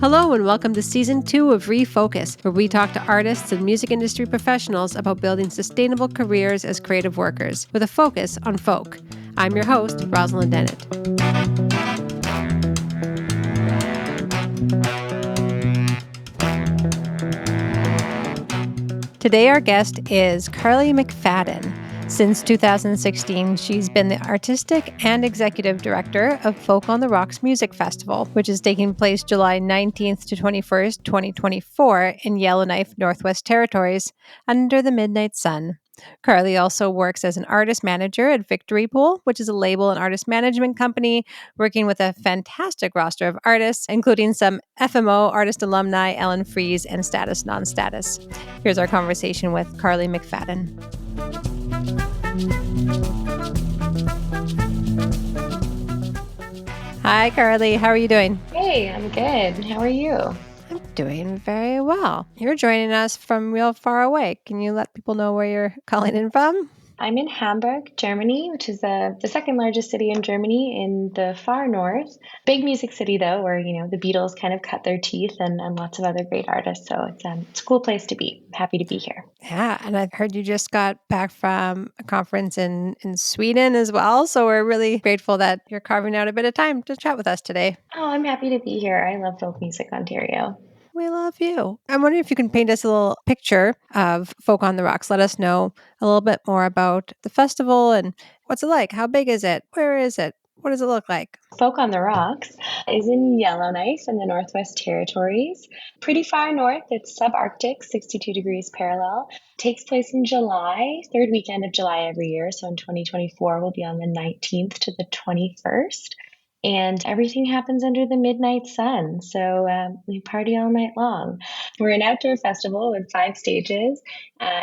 Hello and welcome to Season 2 of ReFocus, where we talk to artists and music industry professionals about building sustainable careers as creative workers, with a focus on folk. I'm your host, Rosalind Dennett. Today our guest is Carly McFadden. Since 2016, she's been the artistic and executive director of Folk on the Rocks Music Festival, which is taking place July 19th to 21st, 2024 in Yellowknife, Northwest Territories, under the midnight sun. Carly also works as an artist manager at Victory Pool, which is a label and artist management company, working with a fantastic roster of artists, including some FMO artist alumni, Ellen Freeze, and Status Non-Status. Here's our conversation with Carly McFadden. Hi, Carly. How are you doing? Hey, I'm good. How are you? I'm doing very well. You're joining us from real far away. Can you let people know where you're calling in from? I'm in Hamburg, Germany, which is the second largest city in Germany in the far north. Big music city, though, where, the Beatles kind of cut their teeth and lots of other great artists. So it's a cool place to be. Happy to be here. Yeah, and I've heard you just got back from a conference in Sweden as well. So we're really grateful that you're carving out a bit of time to chat with us today. Oh, I'm happy to be here. I love Folk Music Ontario. We love you. I'm wondering if you can paint us a little picture of Folk on the Rocks. Let us know a little bit more about the festival and what's it like? How big is it? Where is it? What does it look like? Folk on the Rocks is in Yellowknife in the Northwest Territories. Pretty far north. It's subarctic, 62 degrees parallel. Takes place in July, third weekend of July every year. So in 2024, we'll be on the 19th to the 21st. And everything happens under the midnight sun. So we party all night long. We're an outdoor festival with 5 stages,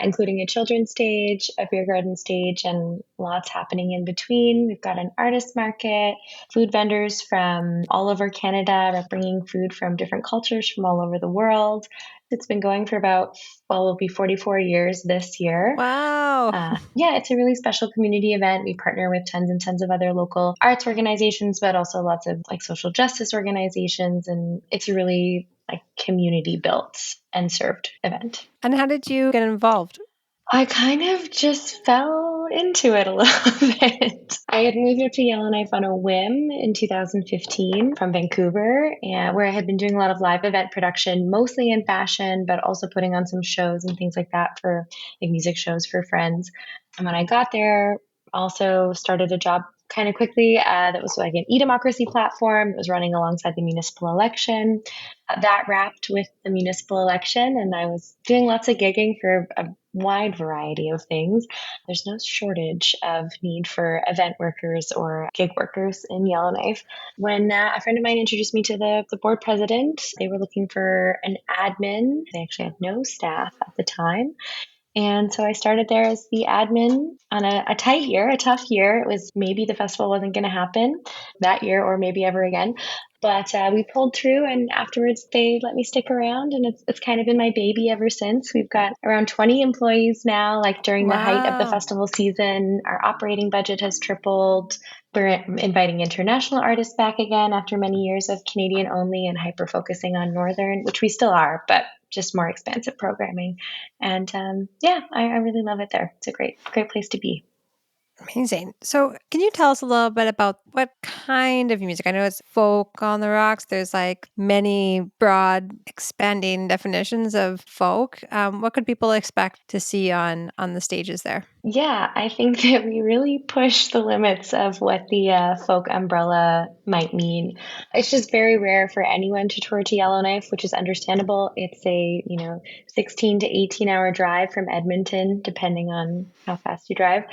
including a children's stage, a beer garden stage, and lots happening in between. We've got an artist market, food vendors from all over Canada, bringing food from different cultures from all over the world. It's been going for it'll be 44 years this year. Wow. It's a really special community event. We partner with tons and tons of other local arts organizations, but also lots of social justice organizations. And it's a really community built and served event. And how did you get involved? I kind of just fell into it a little bit. I had moved up to Yellowknife on a whim in 2015 from Vancouver, where I had been doing a lot of live event production, mostly in fashion, but also putting on some shows and things like that for music shows for friends. And when I got there, also started a job kind of quickly that was like an e-democracy platform. It was running alongside the municipal election. That wrapped with the municipal election, and I was doing lots of gigging for a wide variety of things. There's no shortage of need for event workers or gig workers in Yellowknife. When a friend of mine introduced me to the board president, they were looking for an admin. They actually had no staff at the time. And so I started there as the admin on a tight year, a tough year. It was maybe the festival wasn't going to happen that year or maybe ever again. But we pulled through, and afterwards they let me stick around, and it's kind of been my baby ever since. We've got around 20 employees now. During the height of the festival season, our operating budget has tripled. We're inviting international artists back again after many years of Canadian only and hyper focusing on Northern, which we still are, but just more expansive programming. And I really love it there. It's a great place to be. Amazing. So can you tell us a little bit about what kind of music? I know it's folk on the rocks. There's many broad expanding definitions of folk. What could people expect to see on the stages there? Yeah, I think that we really push the limits of what the folk umbrella might mean. It's just very rare for anyone to tour to Yellowknife, which is understandable. It's a 16 to 18-hour drive from Edmonton, depending on how fast you drive.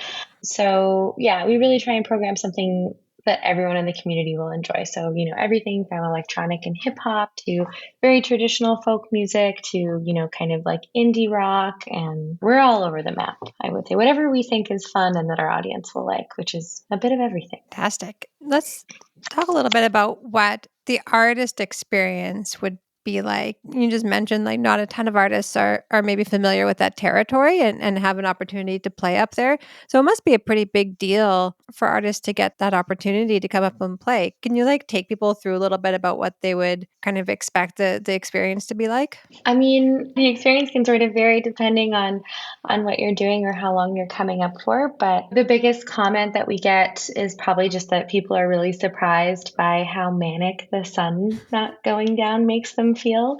So yeah, we really try and program something that everyone in the community will enjoy. So, everything from electronic and hip hop to very traditional folk music to, kind of indie rock. And we're all over the map, I would say. Whatever we think is fun and that our audience will like, which is a bit of everything. Fantastic. Let's talk a little bit about what the artist experience would be like? You just mentioned like not a ton of artists are maybe familiar with that territory and have an opportunity to play up there. So it must be a pretty big deal for artists to get that opportunity to come up and play. Can you like take people through a little bit about what they would kind of expect the experience to be like? I mean, the experience can sort of vary depending on what you're doing or how long you're coming up for, but the biggest comment that we get is probably just that people are really surprised by how manic the sun not going down makes them feel.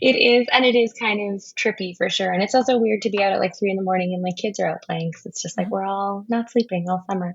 It is, and it is kind of trippy for sure. And it's also weird to be out at like 3 in the morning and my kids are out playing because it's just like Mhm. we're all not sleeping all summer.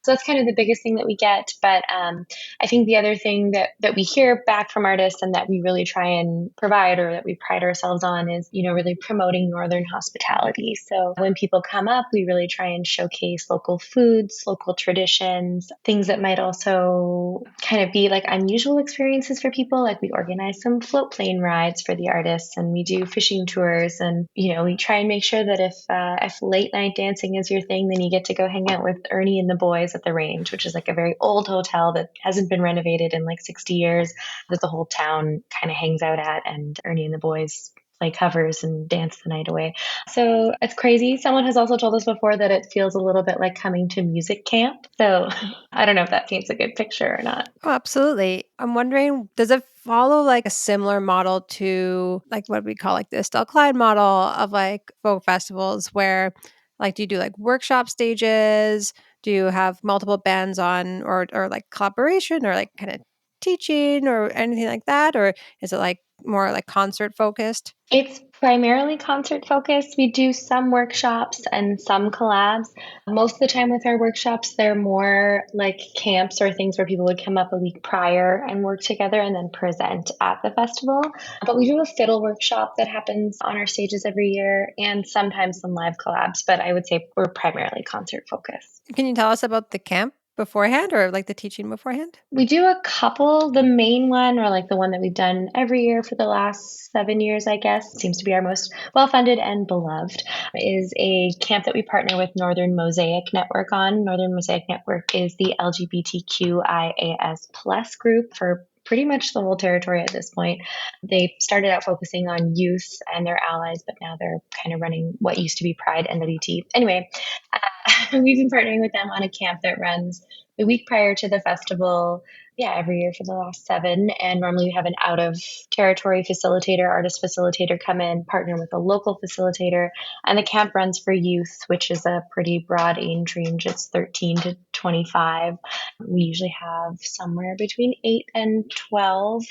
So that's kind of the biggest thing that we get. But I think the other thing that we hear back from artists and that we really try and provide or that we pride ourselves on is, really promoting Northern hospitality. So when people come up, we really try and showcase local foods, local traditions, things that might also kind of be like unusual experiences for people. Like we organize some float plane rides for the artists and we do fishing tours. And, we try and make sure that if late night dancing is your thing, then you get to go hang out with Ernie and the boys at the Range, which is like a very old hotel that hasn't been renovated in like 60 years that the whole town kind of hangs out at. And Ernie and the boys play covers and dance the night away. So it's crazy. Someone has also told us before that it feels a little bit like coming to music camp. So I don't know if that paints a good picture or not. Oh, absolutely. I'm wondering, does it follow like a similar model to like what we call like the Estelle Klein model of like folk festivals where like do you do like workshop stages? Do you have multiple bands on or like collaboration or like kind of teaching or anything like that? Or is it like more like concert focused? It's primarily concert focused. We do some workshops and some collabs. Most of the time with our workshops, they're more like camps or things where people would come up a week prior and work together and then present at the festival. But we do a fiddle workshop that happens on our stages every year and sometimes some live collabs. But I would say we're primarily concert focused. Can you tell us about the camp beforehand or like the teaching beforehand? We do a couple. The main one, or like the one that we've done every year for the last 7 years, I guess, seems to be our most well funded and beloved, is a camp that we partner with Northern Mosaic Network on. Northern Mosaic Network is the LGBTQIAS plus group for pretty much the whole territory at this point. They started out focusing on youth and their allies, but now they're kind of running what used to be Pride NWT. Anyway, we've been partnering with them on a camp that runs the week prior to the festival, yeah, every year for the last 7. And normally we have an out of territory facilitator, artist facilitator come in, partner with a local facilitator. And the camp runs for youth, which is a pretty broad age range. It's 13 to 25. We usually have somewhere between 8 and 12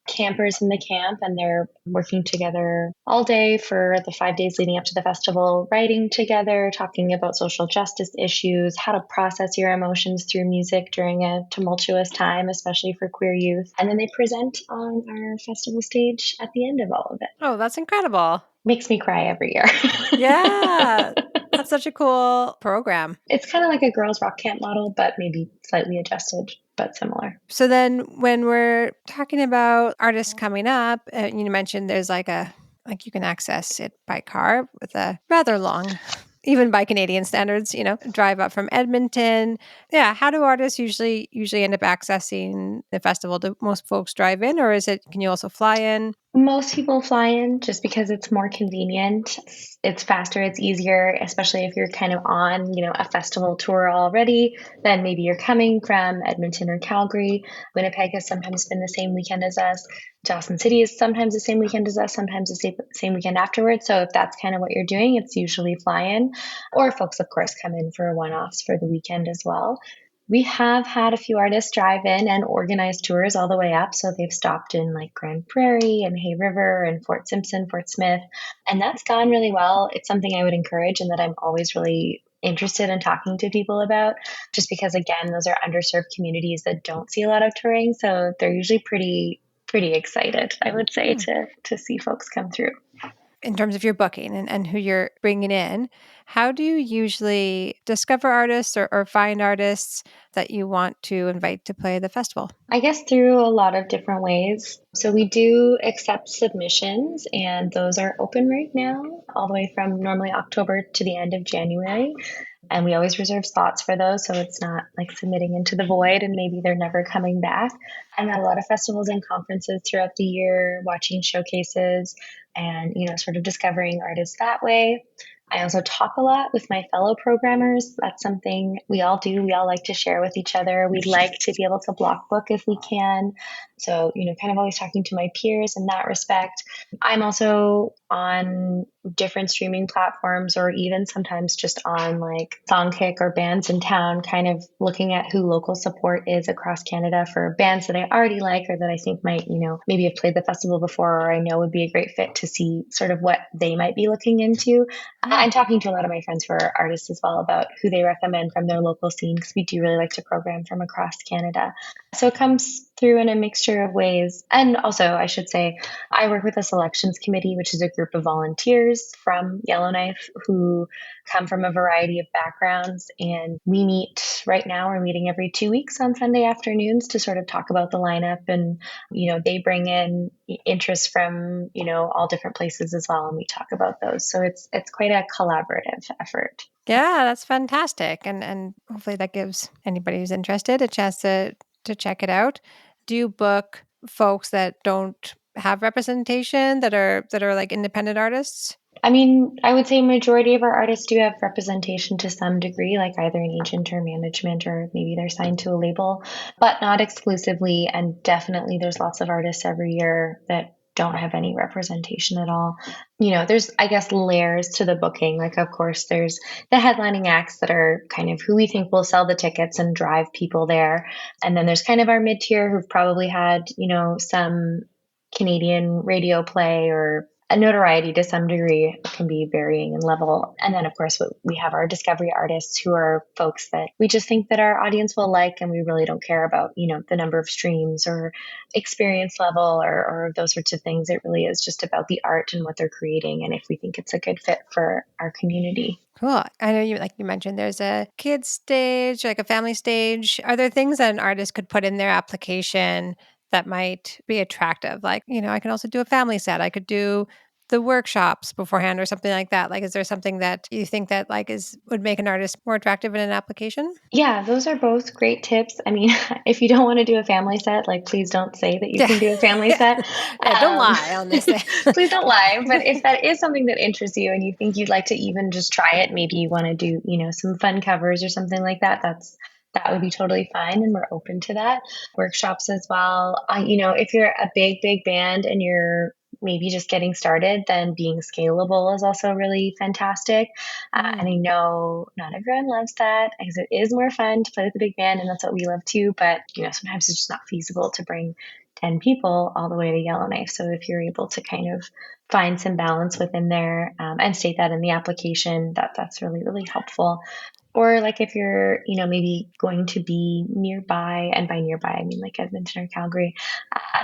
campers in the camp, and they're working together all day for the 5 days leading up to the festival, writing together, talking about social justice issues, how to process your emotions through music during a tumultuous time, especially for queer youth. And then they present on our festival stage at the end of all of it. Oh, that's incredible. Makes me cry every year. Yeah. That's such a cool program. It's kind of like a girls' rock camp model, but maybe slightly adjusted, but similar. So then when we're talking about artists coming up, you mentioned there's like you can access it by car with a rather long, even by Canadian standards, drive up from Edmonton. Yeah, how do artists usually end up accessing the festival? Do most folks drive in, or can you also fly in? Most people fly in just because it's more convenient. It's faster, it's easier, especially if you're kind of on, a festival tour already. Then maybe you're coming from Edmonton or Calgary. Winnipeg has sometimes been the same weekend as us. Dawson City is sometimes the same weekend as us, sometimes the same weekend afterwards. So if that's kind of what you're doing, it's usually fly in. Or folks, of course, come in for one-offs for the weekend as well. We have had a few artists drive in and organize tours all the way up. So they've stopped in like Grand Prairie and Hay River and Fort Simpson, Fort Smith, and that's gone really well. It's something I would encourage and that I'm always really interested in talking to people about, just because, again, those are underserved communities that don't see a lot of touring. So they're usually pretty excited, I would say, to see folks come through. In terms of your booking and who you're bringing in, how do you usually discover artists or find artists that you want to invite to play the festival? I guess through a lot of different ways. So we do accept submissions, and those are open right now, all the way from normally October to the end of January. And we always reserve slots for those, so it's not like submitting into the void and maybe they're never coming back. I'm at a lot of festivals and conferences throughout the year, watching showcases and, sort of discovering artists that way. I also talk a lot with my fellow programmers. That's something we all do. We all like to share with each other. We'd like to be able to block book if we can. So, kind of always talking to my peers in that respect. I'm also on different streaming platforms, or even sometimes just on like Songkick or bands in town, kind of looking at who local support is across Canada for bands that I already like or that I think might, maybe have played the festival before or I know would be a great fit to see sort of what they might be looking into. I'm talking to a lot of my friends who are artists as well about who they recommend from their local scene, because we do really like to program from across Canada. So it comes through in a mixture of ways. And also, I should say, I work with a selections committee, which is a group of volunteers from Yellowknife who come from a variety of backgrounds. And we meet right now, we're meeting every 2 weeks on Sunday afternoons to sort of talk about the lineup. And, they bring in interests from, all different places as well. And we talk about those. So it's quite a collaborative effort. Yeah, that's fantastic. And hopefully that gives anybody who's interested a chance to check it out. Do you book folks that don't have representation that are like independent artists? I mean, I would say majority of our artists do have representation to some degree, like either an agent or management, or maybe they're signed to a label, but not exclusively. And definitely there's lots of artists every year that don't have any representation at all. There's, I guess, layers to the booking. Like, of course, there's the headlining acts that are kind of who we think will sell the tickets and drive people there. And then there's kind of our mid tier who've probably had, some Canadian radio play or a notoriety to some degree. Can be varying in level. And then, of course, we have our discovery artists who are folks that we just think that our audience will like, and we really don't care about, the number of streams or experience level or those sorts of things. It really is just about the art and what they're creating, and if we think it's a good fit for our community. Cool. I know you mentioned there's a kids stage, like a family stage. Are there things that an artist could put in their application that might be attractive? Like, I can also do a family set. I could do the workshops beforehand or something like that. Like, is there something that you think that like would make an artist more attractive in an application? Yeah, those are both great tips. I mean, if you don't want to do a family set, like please don't say that you Yeah. can do a family set. Yeah. Yeah. Don't lie on this thing. Please don't lie. But if that is something that interests you and you think you'd like to even just try it, maybe you want to do, some fun covers or something like that, that would be totally fine. And we're open to that. Workshops as well. If you're a big, big band and you're maybe just getting started, then being scalable is also really fantastic. And I know not everyone loves that because it is more fun to play with a big band, and that's what we love too. But sometimes it's just not feasible to bring 10 people all the way to Yellowknife. So if you're able to kind of find some balance within there, and state that in the application, that's really, really helpful. Or like if you're, maybe going to be nearby, and by nearby I mean like Edmonton or Calgary,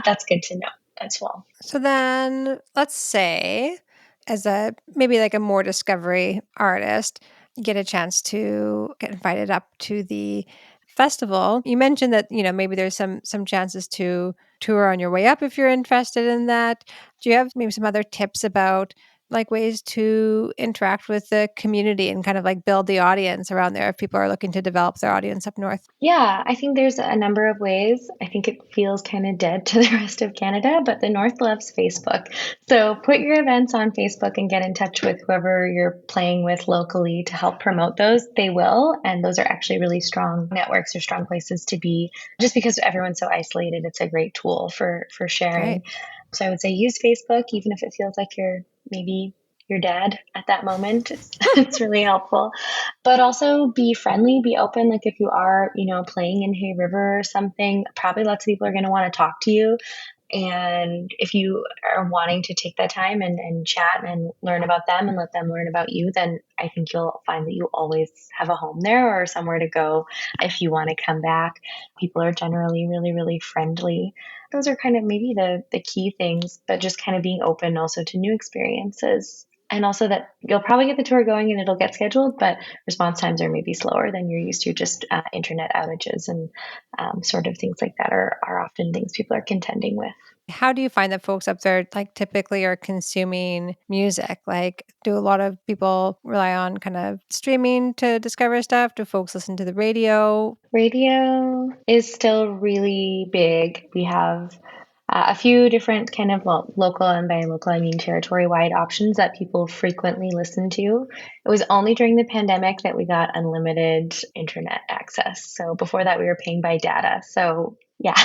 that's good to know as well. So then let's say as a maybe like a more discovery artist, you get a chance to get invited up to the festival. You mentioned that, maybe there's some chances to tour on your way up if you're interested in that. Do you have maybe some other tips about like ways to interact with the community and kind of like build the audience around there if people are looking to develop their audience up north? Yeah, I think there's a number of ways. I think it feels kind of dead to the rest of Canada, but the North loves Facebook. So put your events on Facebook and get in touch with whoever you're playing with locally to help promote those. They will. And those are actually really strong networks or strong places to be. Just because everyone's so isolated, it's a great tool for sharing. Great. So I would say use Facebook, even if it feels like you're maybe your dad at that moment. It's really helpful. But also be friendly, be open. Like if you are, playing in Hay River or something, probably lots of people are going to want to talk to you. And if you are wanting to take that time and chat and learn about them and let them learn about you, then I think you'll find that you always have a home there or somewhere to go if you want to come back. People are generally really, really friendly. Those are kind of maybe the key things, but just kind of being open also to new experiences. And also that you'll probably get the tour going and it'll get scheduled, but response times are maybe slower than you're used to. Just internet outages and sort of things like that are often things people are contending with. How do you find that folks up there like typically are consuming music? Like, do a lot of people rely on kind of streaming to discover stuff? Do folks listen to the radio? Radio is still really big. We have a few different kind of local, and by local I mean territory-wide options that people frequently listen to. It was only during the pandemic that we got unlimited internet access. So before that, we were paying by data. So yeah.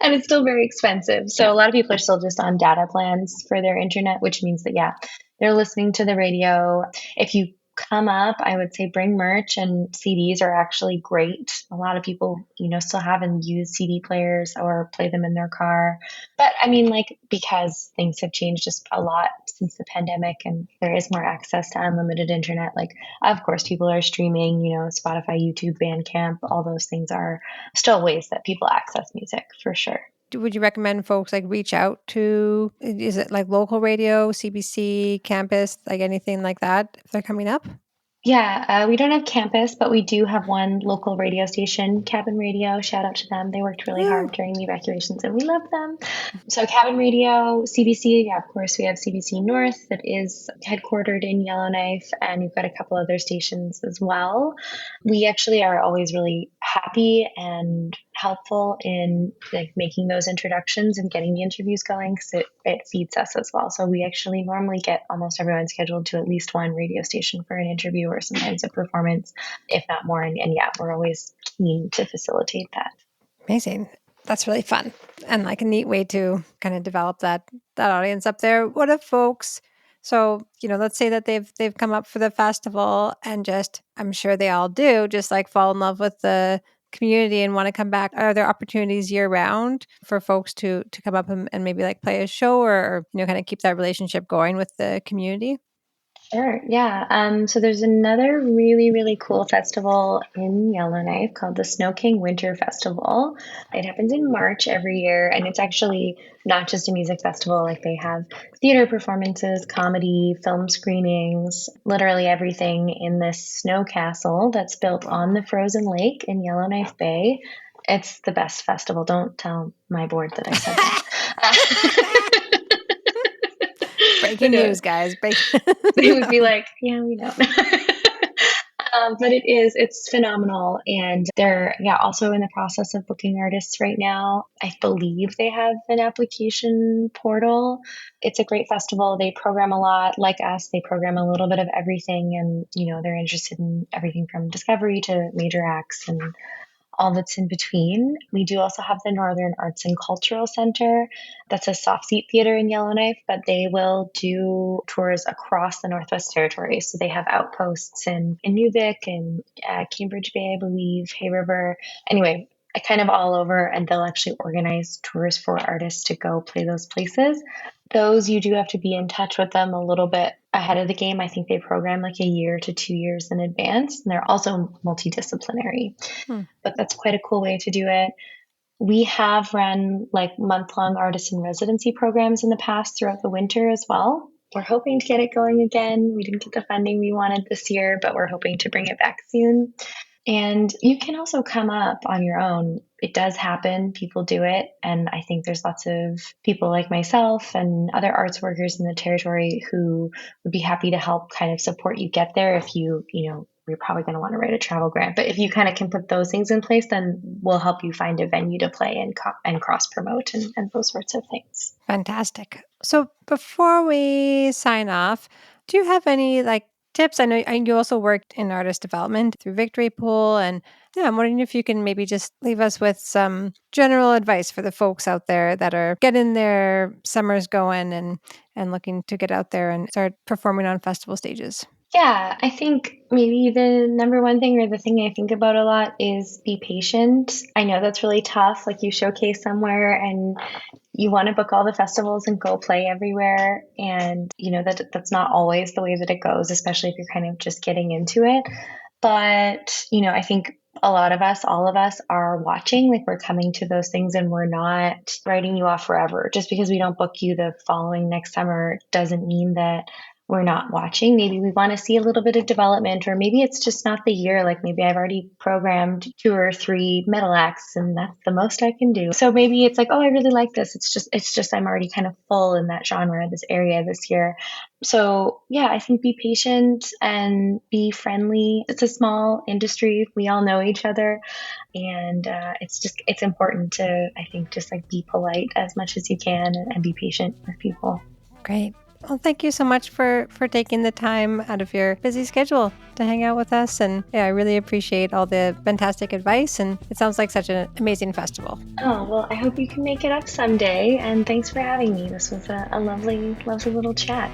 And it's still very expensive. So a lot of people are still just on data plans for their internet, which means that, yeah, they're listening to the radio. If you come up, I would say bring merch, and CDs are actually great. A lot of people, still have and use CD players or play them in their car. But I mean, like, because things have changed just a lot since the pandemic and there is more access to unlimited internet, like, of course, people are streaming, Spotify, YouTube, Bandcamp, all those things are still ways that people access music for sure. Would you recommend folks like reach out to, is it like local radio, CBC, campus, like anything like that if they're coming up? Yeah, we don't have campus, but we do have one local radio station, Cabin Radio. Shout out to them. They worked really Woo! hard during the evacuations and we love them. So, Cabin Radio, CBC, yeah, of course, we have CBC North that is headquartered in Yellowknife, and we've got a couple other stations as well. We actually are always really happy and helpful in like making those introductions and getting the interviews going because it feeds us as well. So we actually normally get almost everyone scheduled to at least one radio station for an interview or sometimes a performance, if not more. And yeah, we're always keen to facilitate that. Amazing. That's really fun and like a neat way to kind of develop that audience up there. What if folks, so let's say that they've come up for the festival and just, I'm sure they all do, just like fall in love with the community and want to come back. Are there opportunities year round for folks to come up and maybe like play a show or kind of keep that relationship going with the community? Sure. Yeah. So there's another really, really cool festival in Yellowknife called the Snowkings Winter Festival. It happens in March every year, and it's actually not just a music festival. Like they have theater performances, comedy, film screenings, literally everything in this snow castle that's built on the frozen lake in Yellowknife Bay. It's the best festival. Don't tell my board that I said that. Breaking No, news, guys. they would be like, yeah, we know. But it's phenomenal. And they're, yeah, also in the process of booking artists right now. I believe they have an application portal. It's a great festival. They program a lot like us. They program a little bit of everything. And, they're interested in everything from discovery to major acts and all that's in between. We do also have the Northern Arts and Cultural Center. That's a soft seat theater in Yellowknife, but they will do tours across the Northwest Territories. So they have outposts in Inuvik and Cambridge Bay, I believe, Hay River. Anyway, kind of all over, and they'll actually organize tours for artists to go play those places. Those you do have to be in touch with them a little bit ahead of the game. I think they program like a year to 2 years in advance, and they're also multidisciplinary. But that's quite a cool way to do it. We have run like month-long artist in residency programs in the past throughout the winter as well. We're hoping to get it going again. We didn't get the funding we wanted this year, but we're hoping to bring it back soon. And you can also come up on your own. It does happen. People do it. And I think there's lots of people like myself and other arts workers in the territory who would be happy to help kind of support you get there if you're probably going to want to write a travel grant. But if you kind of can put those things in place, then we'll help you find a venue to play and cross promote and those sorts of things. Fantastic. So before we sign off, do you have any like tips? I know you also worked in artist development through Victory Pool, and yeah, I'm wondering if you can maybe just leave us with some general advice for the folks out there that are getting their summers going and looking to get out there and start performing on festival stages. Yeah, I think maybe the number one thing or the thing I think about a lot is be patient. I know that's really tough. Like you showcase somewhere and you want to book all the festivals and go play everywhere. And, that's not always the way that it goes, especially if you're kind of just getting into it. But, I think a lot of us, all of us are watching, like we're coming to those things and we're not writing you off forever. Just because we don't book you the following next summer doesn't mean that we're not watching. Maybe we want to see a little bit of development, or maybe it's just not the year. Like maybe I've already programmed 2 or 3 metal acts and that's the most I can do. So maybe it's like, oh, I really like this. It's just I'm already kind of full in that genre, this area this year. So yeah, I think be patient and be friendly. It's a small industry. We all know each other. And it's important to, I think, just like be polite as much as you can and be patient with people. Great. Well, thank you so much for taking the time out of your busy schedule to hang out with us. And yeah, I really appreciate all the fantastic advice. And it sounds like such an amazing festival. Oh, well, I hope you can make it up someday. And thanks for having me. This was a lovely, lovely little chat.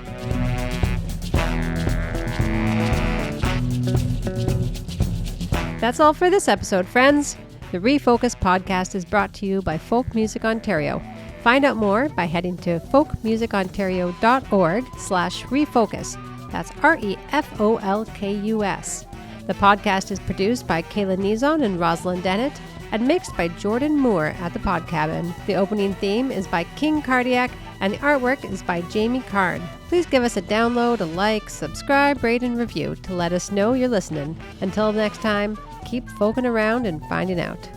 That's all for this episode, friends. The ReFolKus podcast is brought to you by Folk Music Ontario. Find out more by heading to folkmusicontario.org/ReFolKus. That's ReFolkus. The podcast is produced by Kayla Nizon and Rosalind Dennett and mixed by Jordan Moore at the Pod Cabin. The opening theme is by King Cardiac and the artwork is by Jamie Card. Please give us a download, a like, subscribe, rate, and review to let us know you're listening. Until next time, keep folking around and finding out.